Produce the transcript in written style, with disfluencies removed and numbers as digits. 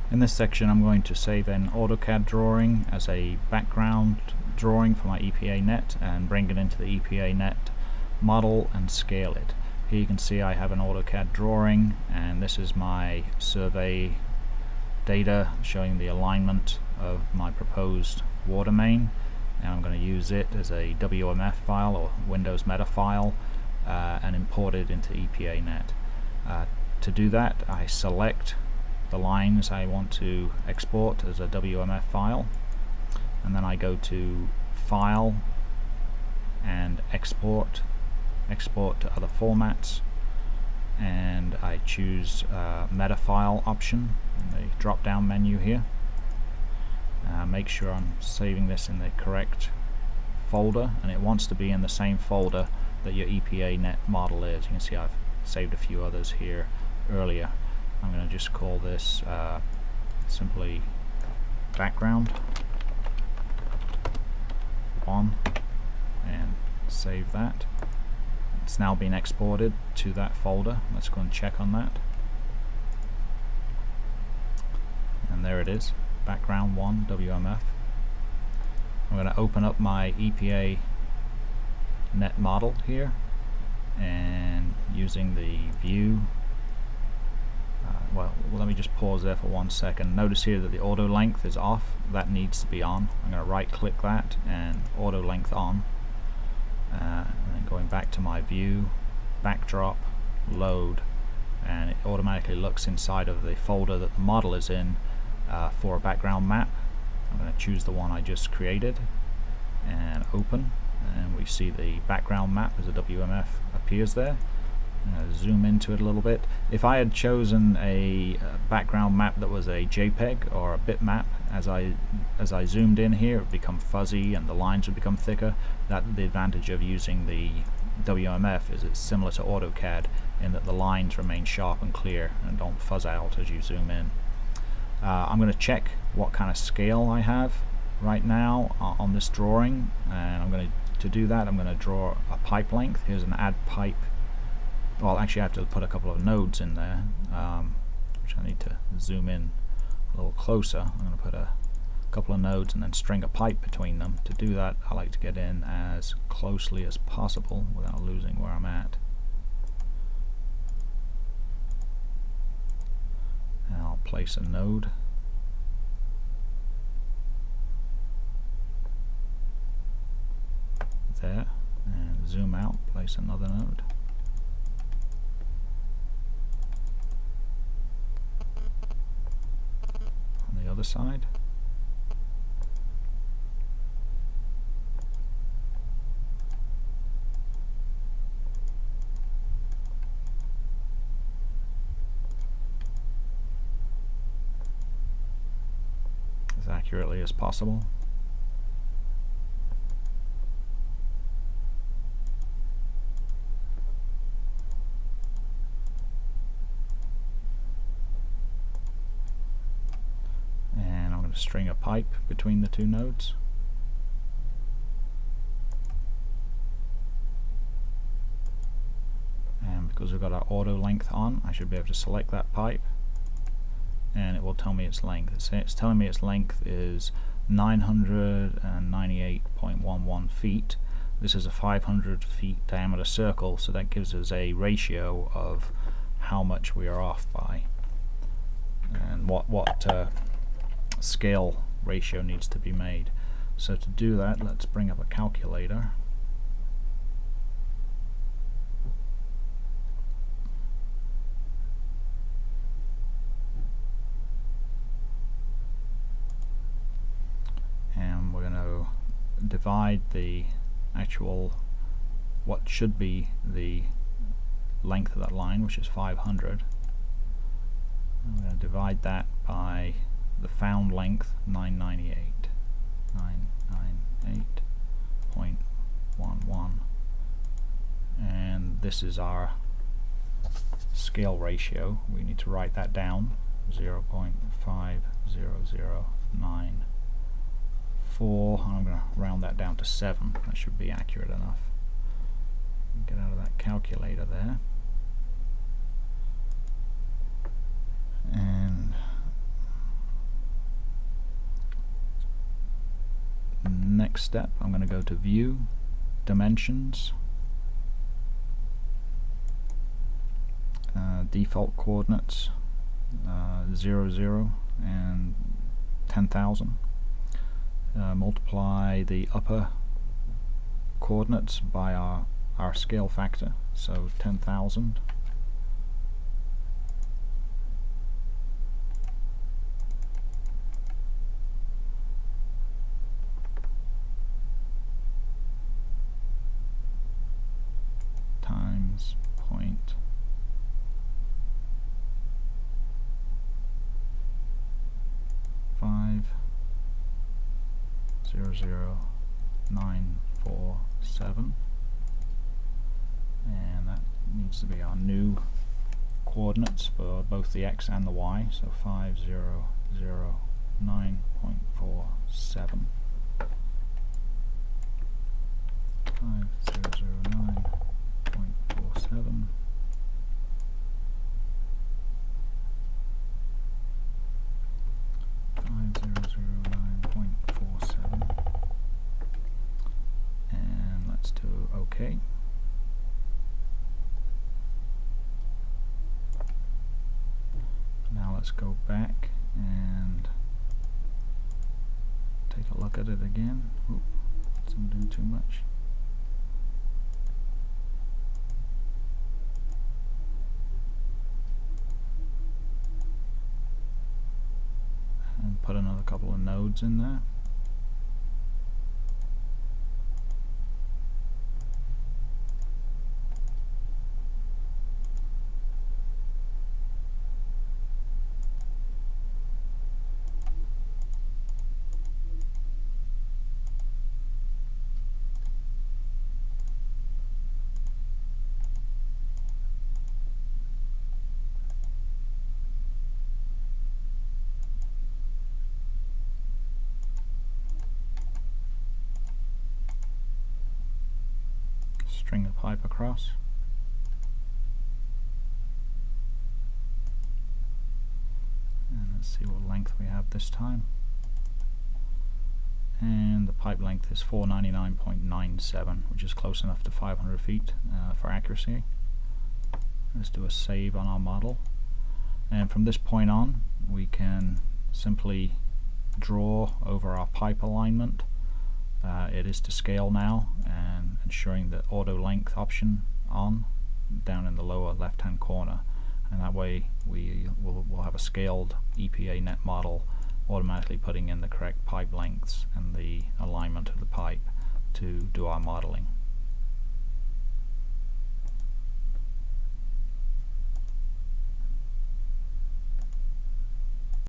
In this section I'm going to save an AutoCAD drawing as a background drawing for my EPAnet and bring it into the EPAnet model and scale it. Here you can see I have an AutoCAD drawing, and this is my survey data showing the alignment of my proposed water main, and I'm going to use it as a WMF file or Windows Meta file and import it into EPAnet. To do that, I select the lines I want to export as a WMF file, and then I go to File and Export to other formats, and I choose Meta File option in the drop down menu here. Make sure I'm saving this in the correct folder, and it wants to be in the same folder that your EPAnet model is. You can see I've saved a few others here earlier. I'm going to just call this simply background 1 and save that. It's now been exported to that folder. Let's go and check on that. And there it is, background 1 WMF. I'm going to open up my EPAnet model here, and using the view, well, let me just pause there for 1 second. Notice here that the auto length is off. That needs to be on. I'm going to right click that and auto length on, and then going back to my view, backdrop, load, and it automatically looks inside of the folder that the model is in for a background map. I'm going to choose the one I just created and open, and we see the background map as a WMF appears there. Zoom into it a little bit. If I had chosen a background map that was a JPEG or a bitmap, as I zoomed in here, it would become fuzzy and the lines would become thicker. That's the advantage of using the WMF, is it's similar to AutoCAD in that the lines remain sharp and clear and don't fuzz out as you zoom in. I'm going to check what kind of scale I have right now on this drawing, and I'm going to do that I'm going to draw a pipe length. Here's an add pipe. Well, actually I have to put a couple of nodes in there, which I need to zoom in a little closer. I'm going to put a couple of nodes and then string a pipe between them. To do that, I like to get in as closely as possible without losing where I'm at. And I'll place a node. There, and zoom out, place another node. Other side. As accurately as possible. String a pipe between the two nodes. And because we've got our auto length on, I should be able to select that pipe and it will tell me its length. It's telling me its length is 998.11 feet. This is a 500 feet diameter circle, so that gives us a ratio of how much we are off by and what scale ratio needs to be made. So to do that, let's bring up a calculator. And we're going to divide the actual, what should be the length of that line, which is 500. I'm going to divide that by the found length, 998.11, and this is our scale ratio. We need to write that down, 0.50094. I'm going to round that down to 7. That should be accurate enough. Get out of that calculator there. And next step, I'm going to go to View, Dimensions, Default Coordinates, 0, 0, and 10,000. Multiply the upper coordinates by our scale factor, so 10,000. Times 0.500,947, and that needs to be our new coordinates for both the x and the y, so 5009.47. 5009.47. And let's do OK. Now let's go back and take a look at it again. Oop, I'm doing too much. And put another couple of nodes in there. String the pipe across. And let's see what length we have this time. And the pipe length is 499.97, which is close enough to 500 feet for accuracy. Let's do a save on our model. And from this point on, we can simply draw over our pipe alignment. It is to scale now, and ensuring the auto length option on down in the lower left hand corner, and that way we'll have a scaled EPAnet model automatically putting in the correct pipe lengths and the alignment of the pipe to do our modeling.